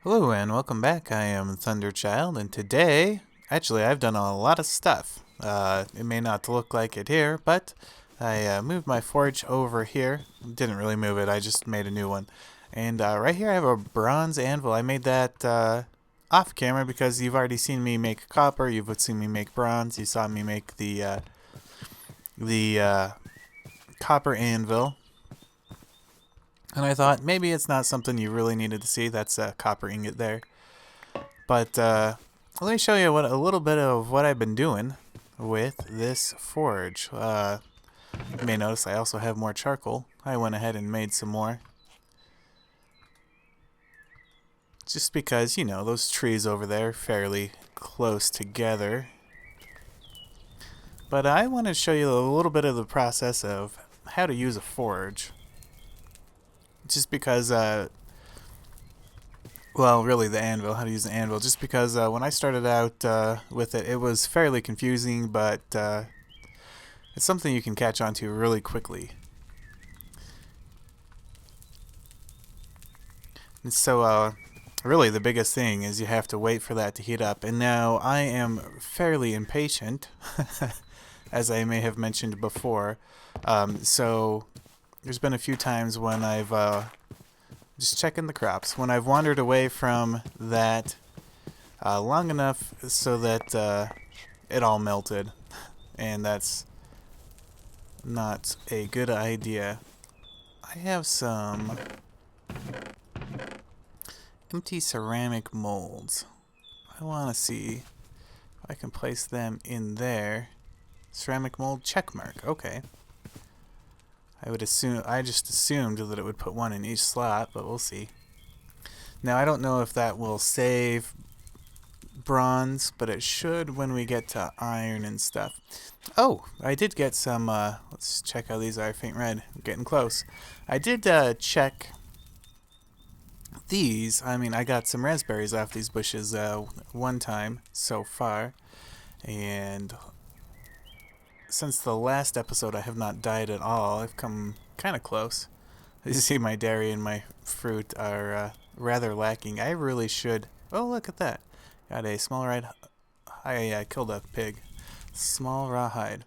Hello and welcome back. I am Thunderchild, and today, actually, I've done a lot of stuff. It may not look like it here, but I moved my forge over here. Didn't really move it, I just made a new one. And right here I have a bronze anvil. I made that off camera because you've already seen me make copper, you've seen me make bronze, you saw me make the copper anvil. And I thought maybe it's not something you really needed to see. That's a copper ingot there. But let me show you a little bit of what I've been doing with this forge. You may notice I also have more charcoal. I went ahead and made some more. Just because, you know, those trees over there are fairly close together. But I want to show you a little bit of the process of how to use a forge. Just because, well, really the anvil, how to use the anvil. Just because when I started out with it, it was fairly confusing, but it's something you can catch on to really quickly. And so, really the biggest thing is you have to wait for that to heat up. And now I am fairly impatient, as I may have mentioned before. So there's been a few times when I've just checking the crops. When I've wandered away from that long enough so that it all melted. And that's not a good idea. I have some empty ceramic molds. I want to see if I can place them in there. Ceramic mold check mark. Okay. I just assumed that it would put one in each slot, but we'll see. Now I don't know if that will save bronze, but it should when we get to iron and stuff. Oh, I did get some, let's check how these are. Faint red. I'm getting close. I did check these. I mean, I got some raspberries off these bushes one time so far, and since the last episode I have not died at all. I've come kind of close. As you see, my dairy and my fruit are rather lacking. I really should... Oh, look at that. Got a small red... I killed a pig. Small rawhide.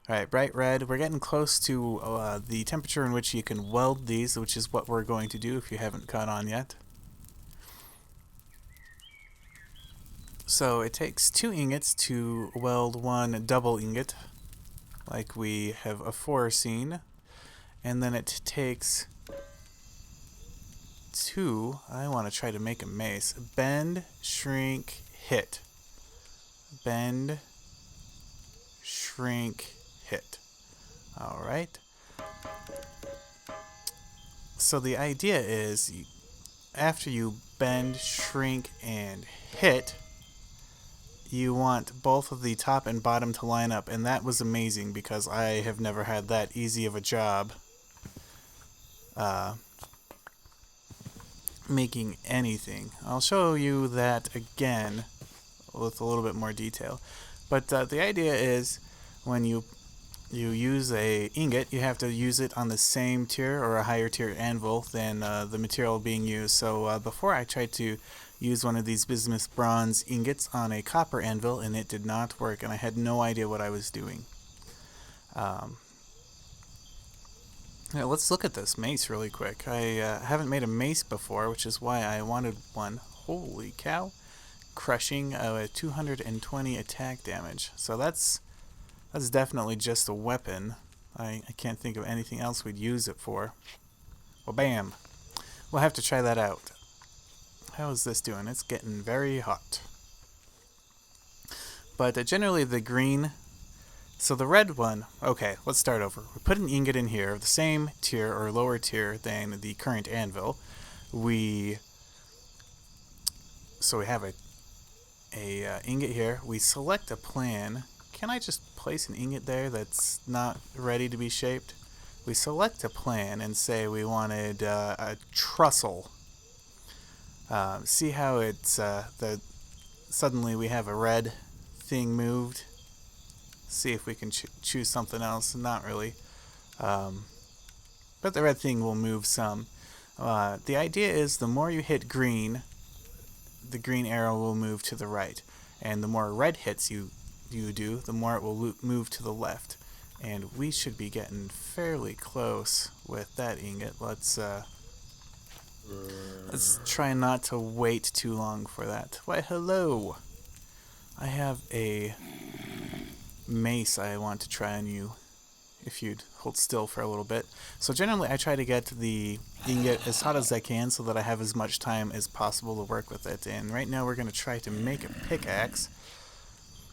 Alright, bright red. We're getting close to the temperature in which you can weld these, which is what we're going to do if you haven't caught on yet. So it takes 2 ingots to weld one double ingot, like we have afore seen, and then it takes 2, I want to try to make a mace, bend, shrink, hit. Bend, shrink, hit. Alright. So the idea is, after you bend, shrink, and hit, you want both of the top and bottom to line up, and that was amazing because I have never had that easy of a job making anything. I'll show you that again with a little bit more detail. But the idea is when you use a ingot, you have to use it on the same tier or a higher tier anvil than the material being used. So before I tried to use one of these bismuth bronze ingots on a copper anvil, and it did not work, and I had no idea what I was doing. Now let's look at this mace really quick. I haven't made a mace before, which is why I wanted one. Holy cow. Crushing 220 attack damage. So that's definitely just a weapon. I can't think of anything else we'd use it for. Well, bam. We'll have to try that out. How is this doing? It's getting very hot. But generally the green... So the red one... Okay, let's start over. We put an ingot in here of the same tier or lower tier than the current anvil. So we have a ingot here. We select a plan. Can I just place an ingot there that's not ready to be shaped? We select a plan and say we wanted a trussel. See how it's suddenly we have a red thing moved. See if we can choose something else. Not really, but the red thing will move some. The idea is the more you hit green, the green arrow will move to the right. And the more red hits you do, the more it will move to the left. And we should be getting fairly close with that ingot. Let's try not to wait too long for that. Why, hello! I have a mace I want to try on you, if you'd hold still for a little bit. So generally I try to get the ingot as hot as I can so that I have as much time as possible to work with it. And right now we're going to try to make a pickaxe.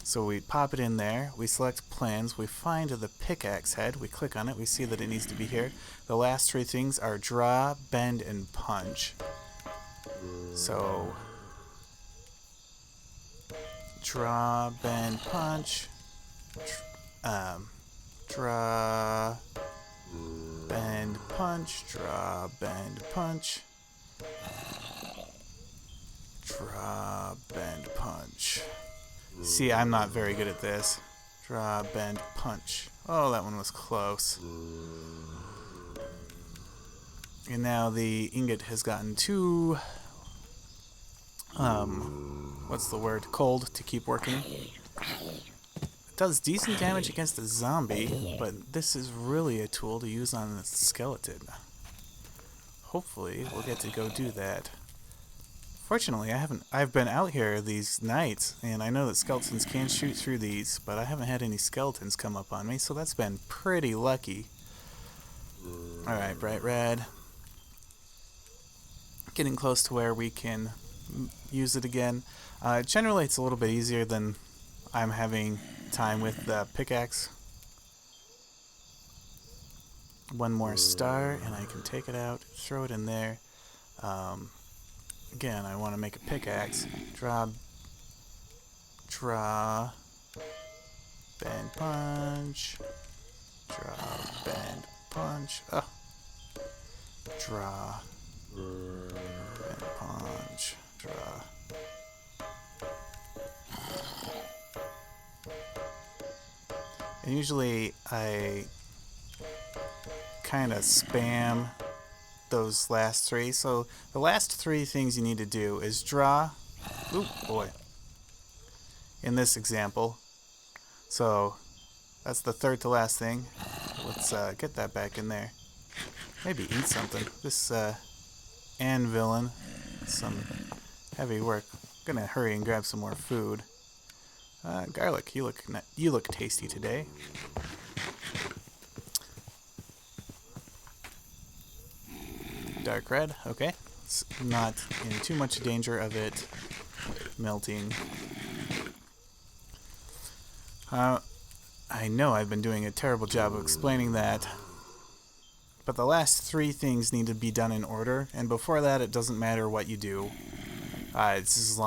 So we pop it in there, we select plans, we find the pickaxe head, we click on it, we see that it needs to be here. The last three things are draw, bend, and punch. So, draw, bend, punch, draw, bend, punch, draw, bend, punch, draw, bend, punch. See, I'm not very good at this. Draw, bend, punch. Oh, that one was close. And now the ingot has gotten too, what's the word? Cold to keep working. It does decent damage against a zombie, but this is really a tool to use on the skeleton. Hopefully, we'll get to go do that. Fortunately, I've been out here these nights, and I know that skeletons can shoot through these, but I haven't had any skeletons come up on me, so that's been pretty lucky. Alright, bright red. Getting close to where we can use it again. Generally, it's a little bit easier than I'm having time with the pickaxe. One more star, and I can take it out, throw it in there. Again, I want to make a pickaxe. Draw, bend, punch. Draw, bend, punch. Oh. Draw, bend, punch. Draw. And usually I kind of spam those last three. So the last three things you need to do is draw. Oop, boy. In this example. So that's the third to last thing. Let's get that back in there. Maybe eat something. This Anvilin, some heavy work. I'm gonna hurry and grab some more food. Garlic, you look tasty today. Dark red, okay. It's not in too much danger of it melting. I know I've been doing a terrible job of explaining that, but the last three things need to be done in order, and before that it doesn't matter what you do. It's as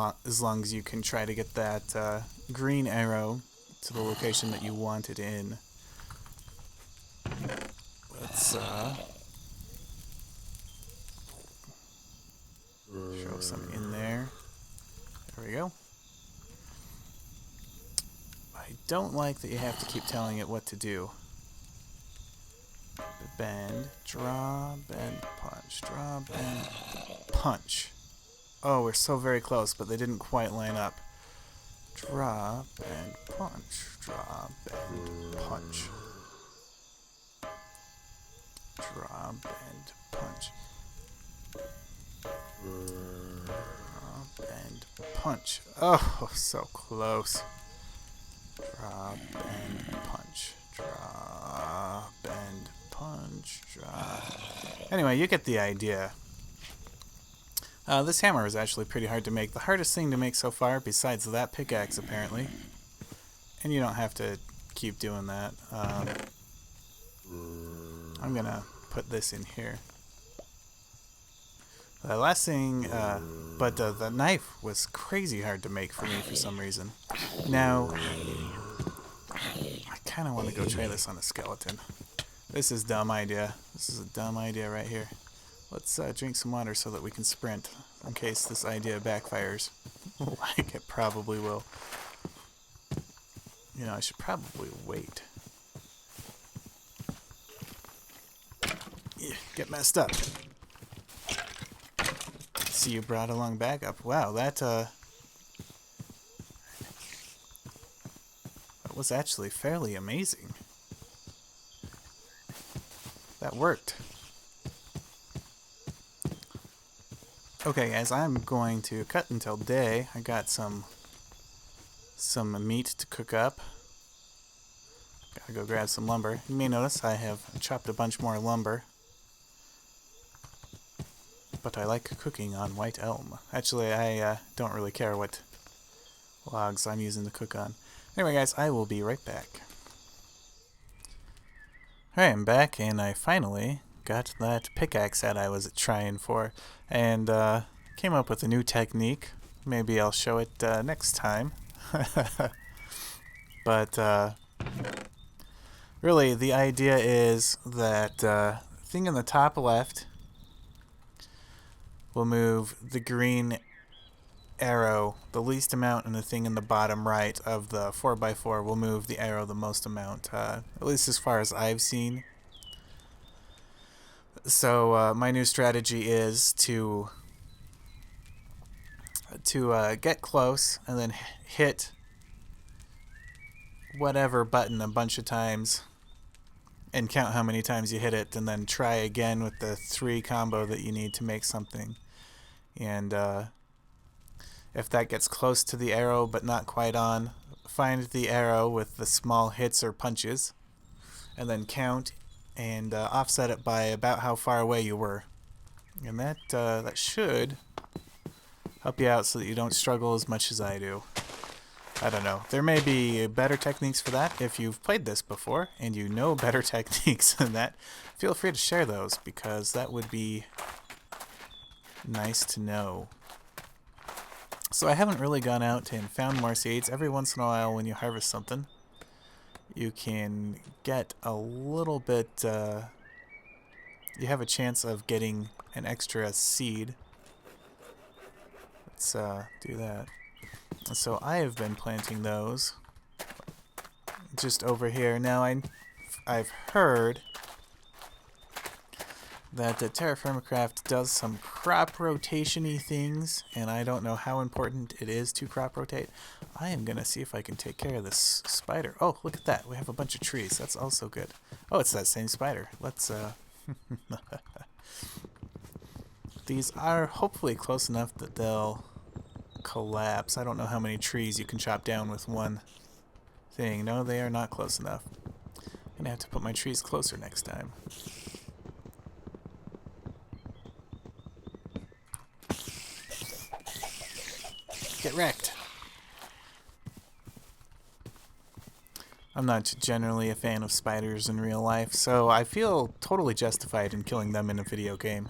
long as you can try to get that green arrow to the location that you want it in. Let's throw some in there. There we go. I don't like that you have to keep telling it what to do. Bend, draw, bend, punch, draw, bend, punch. Oh, we're so very close, but they didn't quite line up. Draw, bend, punch, draw, bend, punch. Draw, bend, punch. Draw, bend, punch. Oh, so close. Draw, bend, punch. Draw, bend, punch. Draw. Anyway, you get the idea. This hammer is actually pretty hard to make. The hardest thing to make so far, besides that pickaxe, apparently. And you don't have to keep doing that. I'm gonna put this in here. The last thing, but the knife was crazy hard to make for me for some reason. Now, I kind of want to go try this on a skeleton. This is a dumb idea. This is a dumb idea right here. Let's drink some water so that we can sprint, in case this idea backfires. Like it probably will. You know, I should probably wait. Yeah, get messed up. see you brought along backup. Wow, that was actually fairly amazing. That worked. Okay, guys, I'm going to cut until day. I got some meat to cook up. Gotta go grab some lumber. You may notice I have chopped a bunch more lumber. But I like cooking on white elm. Actually, I don't really care what logs I'm using to cook on. Anyway, guys, I will be right back. Alright, I'm back, and I finally got that pickaxe that I was trying for. And came up with a new technique. Maybe I'll show it next time. But really, the idea is that thing in the top left will move the green arrow the least amount, and the thing in the bottom right of the 4x4 will move the arrow the most amount, at least as far as I've seen. So my new strategy is to get close and then hit whatever button a bunch of times and count how many times you hit it, and then try again with the 3 combo that you need to make something. And if that gets close to the arrow but not quite on, find the arrow with the small hits or punches, and then count and offset it by about how far away you were. And that should help you out so that you don't struggle as much as I do. I don't know. There may be better techniques for that. If you've played this before and you know better techniques than that, feel free to share those, because that would be nice to know. So I haven't really gone out and found more seeds. Every once in a while when you harvest something, you can get a little bit, you have a chance of getting an extra seed. Let's do that. So I have been planting those just over here. Now I've heard that Terrafirmacraft does some crop rotation-y things, and I don't know how important it is to crop rotate. I am going to see if I can take care of this spider. Oh, look at that. We have a bunch of trees. That's also good. Oh, it's that same spider. Let's, These are hopefully close enough that they'll collapse. I don't know how many trees you can chop down with one thing. No, they are not close enough. I'm going to have to put my trees closer next time. Get wrecked. I'm not generally a fan of spiders in real life, so I feel totally justified in killing them in a video game.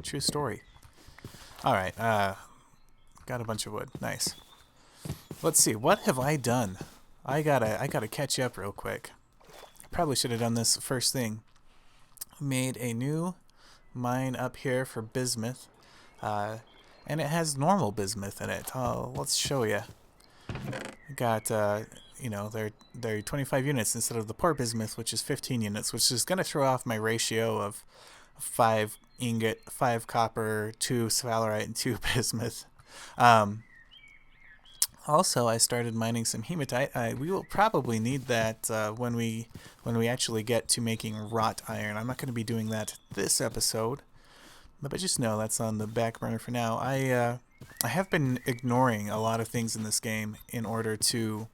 True story. Alright, got a bunch of wood. Nice. Let's see, what have I done? I gotta catch up real quick. I probably should have done this first thing. Made a new mine up here for bismuth. And it has normal bismuth in it. Let's show you. Got, you know, they're 25 units instead of the poor bismuth, which is 15 units, which is going to throw off my ratio of 5 ingot, 5 copper, 2 sphalerite, and 2 bismuth. Also, I started mining some hematite. We will probably need that when we actually get to making wrought iron. I'm not going to be doing that this episode. But just know that's on the back burner for now. I have been ignoring a lot of things in this game in order to...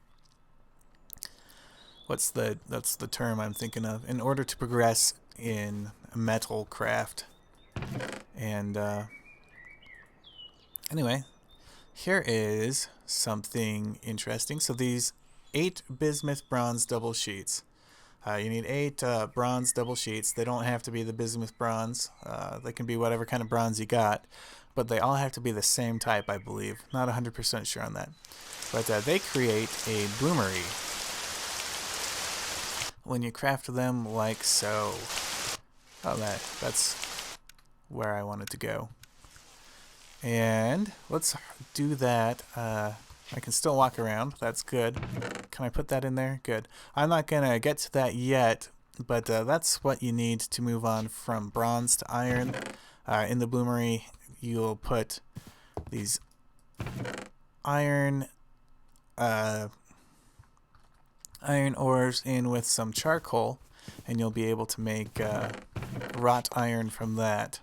that's the term I'm thinking of. In order to progress in Metalcraft. And anyway, here is something interesting. So these 8 bismuth bronze double sheets. You need 8 bronze double sheets. They don't have to be the bismuth bronze. They can be whatever kind of bronze you got. But they all have to be the same type, I believe. Not 100% sure on that. But they create a bloomery when you craft them like so. Oh, that's where I wanted to go. And let's do that. I can still walk around. That's good. Can I put that in there? Good. I'm not going to get to that yet, but that's what you need to move on from bronze to iron. In the bloomery, you'll put these iron iron ores in with some charcoal, and you'll be able to make wrought iron from that.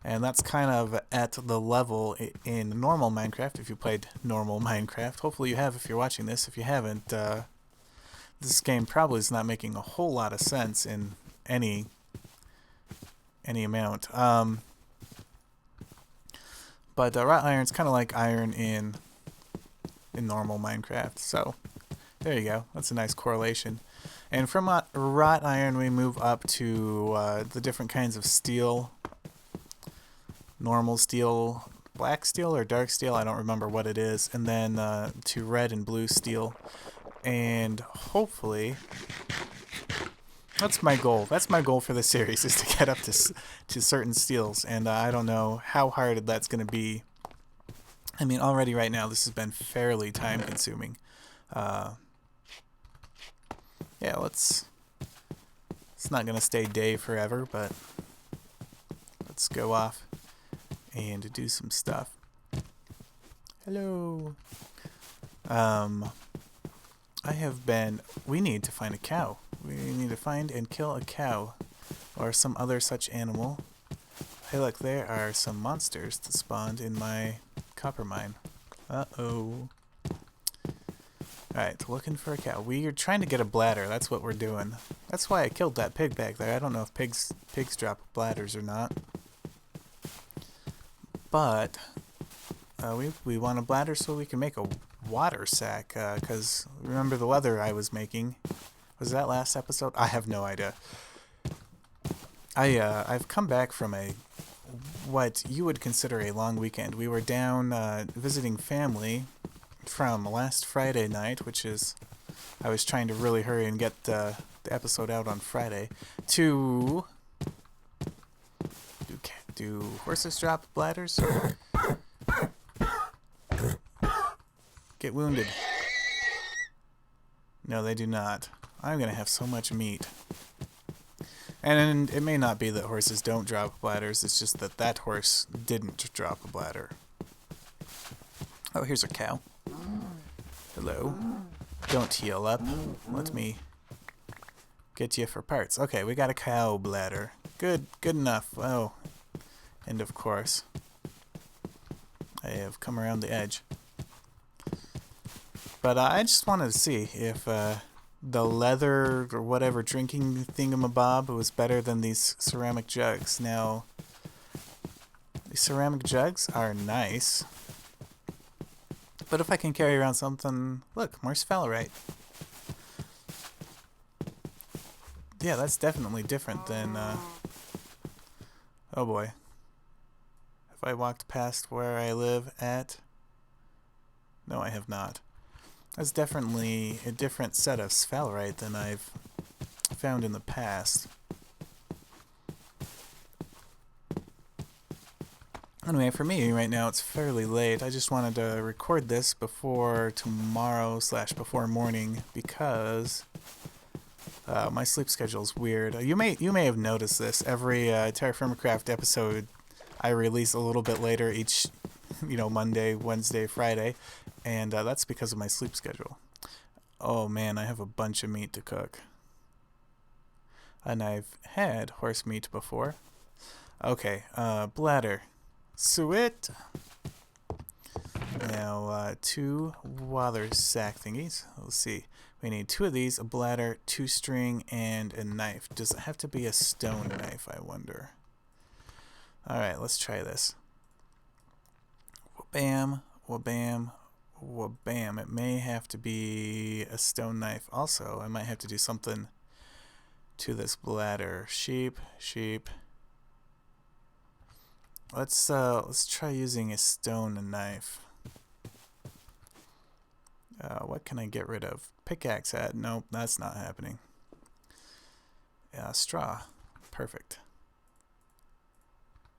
And that's kind of at the level in normal Minecraft, if you played normal Minecraft. Hopefully you have if you're watching this. If you haven't, this game probably is not making a whole lot of sense in any amount. But wrought iron's kind of like iron in normal Minecraft. So there you go. That's a nice correlation. And from wrought iron, we move up to the different kinds of steel. Normal steel, black steel, or dark steel, I don't remember what it is. And then to red and blue steel. And hopefully, that's my goal. That's my goal for the series, is to get up to certain steels. And I don't know how hard that's going to be. I mean, already right now, this has been fairly time-consuming. Yeah, it's not going to stay day forever, but let's go off and do some stuff. Hello. We need to find a cow. We need to find and kill a cow or some other such animal. Hey, look, there are some monsters that spawned in my copper mine. Uh-oh. Alright, looking for a cow. We are trying to get a bladder. That's what we're doing. That's why I killed that pig back there. I don't know if pigs drop bladders or not. But we want a bladder so we can make a water sack. Because remember the leather I was making? Was that last episode? I have no idea. I've come back from what you would consider a long weekend. We were down visiting family from last Friday night, which is, I was trying to really hurry and get the episode out on Friday, to do horses drop bladders? Get wounded. No, they do not. I'm going to have so much meat. And it may not be that horses don't drop bladders, it's just that that horse didn't drop a bladder. Oh, here's a cow. Hello. Don't heal up. Let me get you for parts. Okay, we got a cow bladder. Good enough. Oh, and of course, I have come around the edge. But I just wanted to see if the leather or whatever drinking thingamabob was better than these ceramic jugs. Now, these ceramic jugs are nice, but if I can carry around something... Look, more sphalerite. Yeah, that's definitely different than... Oh boy. Have I walked past where I live at? No, I have not. That's definitely a different set of sphalerite than I've found in the past. Anyway, for me right now it's fairly late. I just wanted to record this before tomorrow / before morning because my sleep schedule is weird. You may have noticed this. Every Terrafirmacraft episode I release a little bit later each, Monday, Wednesday, Friday, and that's because of my sleep schedule. Oh man, I have a bunch of meat to cook. And I've had horse meat before. Okay, bladder. Sweet. Now, 2 water sack thingies. Let's see. We need 2 of these, a bladder, 2 string, and a knife. Does it have to be a stone knife, I wonder? Alright, let's try this. Wha-bam, wha-bam, wha-bam. It may have to be a stone knife. Also, I might have to do something to this bladder. Sheep. Let's try using a stone knife. What can I get rid of? Pickaxe hat. Nope, that's not happening. Straw. Perfect.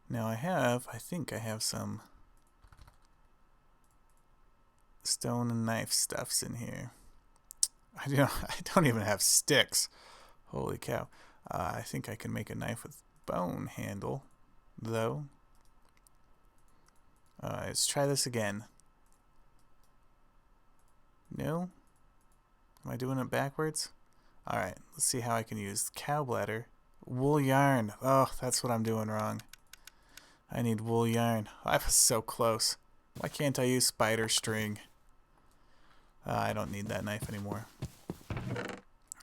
Now I think I have some stone and knife stuffs in here. I don't even have sticks. Holy cow. I think I can make a knife with bone handle. though. Let's try this again. No? Am I doing it backwards? Alright, let's see how I can use cow bladder. Wool yarn. Oh, that's what I'm doing wrong. I need wool yarn. I was so close. Why can't I use spider string? I don't need that knife anymore.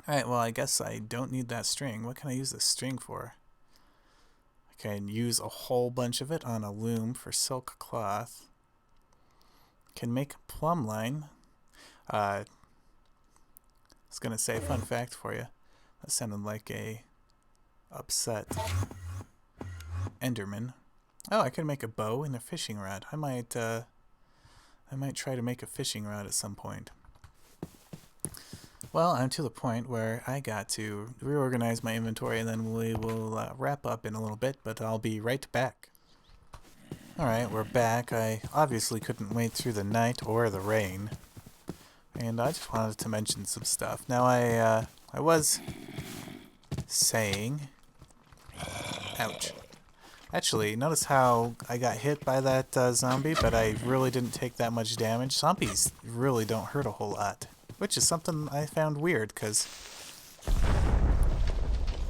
Alright, well I guess I don't need that string. What can I use this string for? I can use a whole bunch of it on a loom for silk cloth. Can make a plumb line. I was gonna say a fun fact for you. That sounded like a upset Enderman. Oh, I can make a bow and a fishing rod. I might try to make a fishing rod at some point. Well, I'm to the point where I got to reorganize my inventory, and then we will wrap up in a little bit, but I'll be right back. Alright, we're back. I obviously couldn't wait through the night or the rain, and I just wanted to mention some stuff. Now, I was saying... Ouch. Actually, notice how I got hit by that zombie, but I really didn't take that much damage. Zombies really don't hurt a whole lot, which is something I found weird, because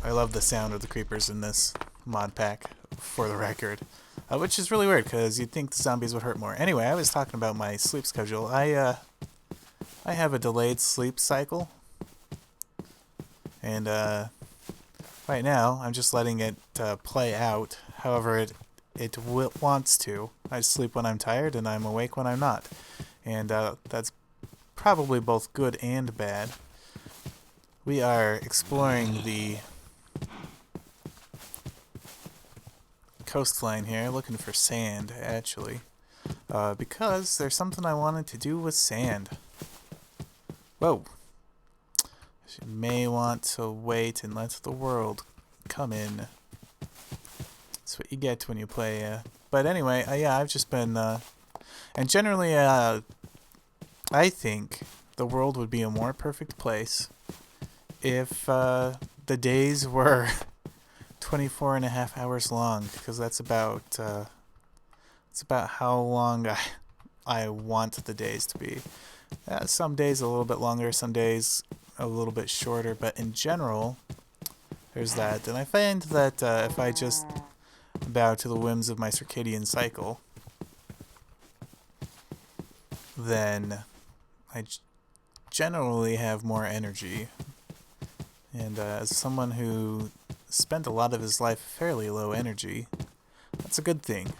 I love the sound of the creepers in this mod pack, for the record. Which is really weird, because you'd think the zombies would hurt more. Anyway, I was talking about my sleep schedule. I have a delayed sleep cycle, and right now I'm just letting it play out however it wants to. I sleep when I'm tired, and I'm awake when I'm not. And that's probably both good and bad. We are exploring the coastline here, looking for sand, actually. Because there's something I wanted to do with sand. Whoa. You may want to wait and let the world come in. That's what you get when you play. But anyway, yeah, I've just been... and generally, I think the world would be a more perfect place if the days were 24.5 hours long, because that's about how long I want the days to be. Some days a little bit longer, some days a little bit shorter, but in general, there's that. And I find that if I just bow to the whims of my circadian cycle, then I generally have more energy. And as someone who spent a lot of his life fairly low energy, that's a good thing.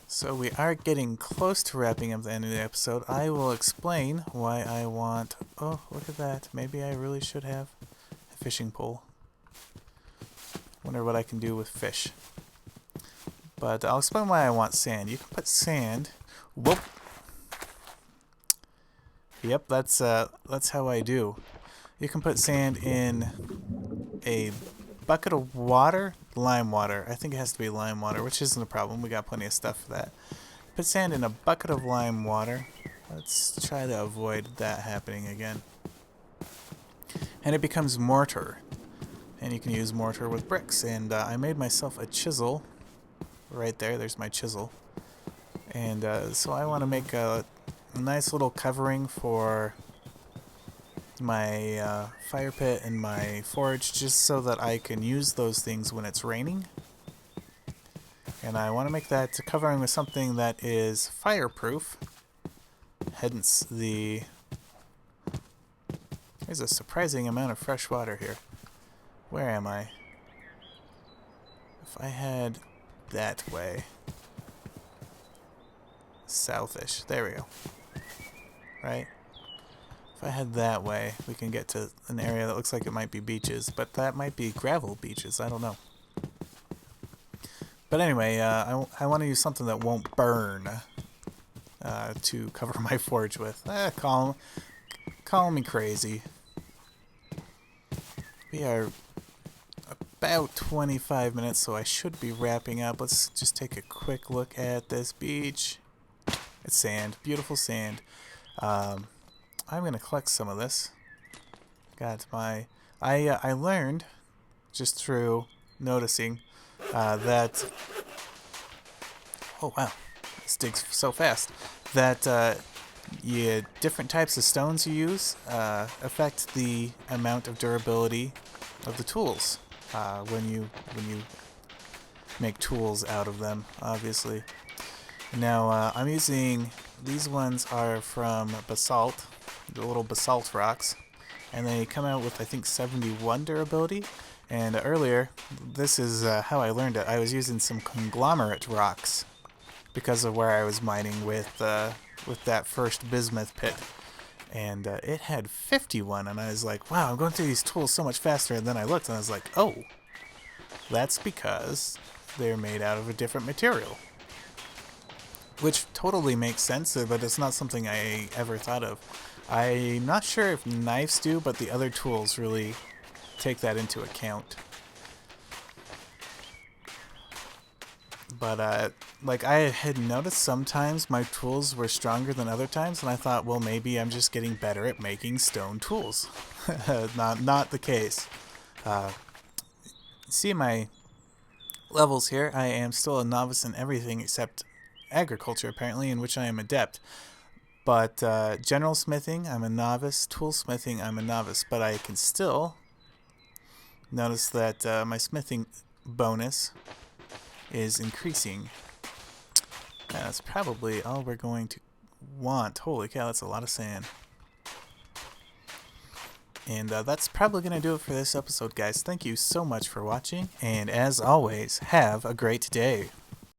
So we are getting close to wrapping up the end of the episode. I will explain why I want... Oh, look at that. Maybe I really should have a fishing pole. Wonder what I can do with fish. But I'll explain why I want sand. You can put sand... Whoop! Yep, that's how I do. You can put sand in a bucket of water, lime water. I think it has to be lime water, which isn't a problem. We got plenty of stuff for that. Put sand in a bucket of lime water. Let's try to avoid that happening again. And it becomes mortar. And you can use mortar with bricks. And I made myself a chisel. Right there, there's my chisel. And so I want to make a nice little covering for my fire pit and my forge, just so that I can use those things when it's raining. And I want to make that covering with something that is fireproof. Hence the... There's a surprising amount of fresh water here. Where am I? If I head that way... Southish. There we go. Right? If I head that way, we can get to an area that looks like it might be beaches, but that might be gravel beaches. I don't know. But anyway, I want to use something that won't burn to cover my forge with. Call me crazy. We are about 25 minutes, so I should be wrapping up. Let's just take a quick look at this beach. It's sand. Beautiful sand. I'm going to collect some of this. Got my I learned just through noticing that, oh wow, this digs so fast, that different types of stones you use affect the amount of durability of the tools when you make tools out of them, obviously. Now I'm using, these ones are from basalt, the little basalt rocks, and they come out with I think 71 durability. And earlier, this is how I learned it. I was using some conglomerate rocks because of where I was mining with that first bismuth pit, and it had 51, and I was like, wow, I'm going through these tools so much faster. And then I looked and I was like, oh, that's because they're made out of a different material, which totally makes sense, but it's not something I ever thought of. I'm not sure if knives do, but the other tools really take that into account. But like, I had noticed sometimes my tools were stronger than other times, and I thought, well, maybe I'm just getting better at making stone tools. Not the case. See my levels here, I am still a novice in everything except agriculture, apparently, in which I am adept. But general smithing, I'm a novice. Toolsmithing, I'm a novice. But I can still notice that my smithing bonus is increasing. That's probably all we're going to want. Holy cow, that's a lot of sand. And that's probably going to do it for this episode, guys. Thank you so much for watching. And as always, have a great day.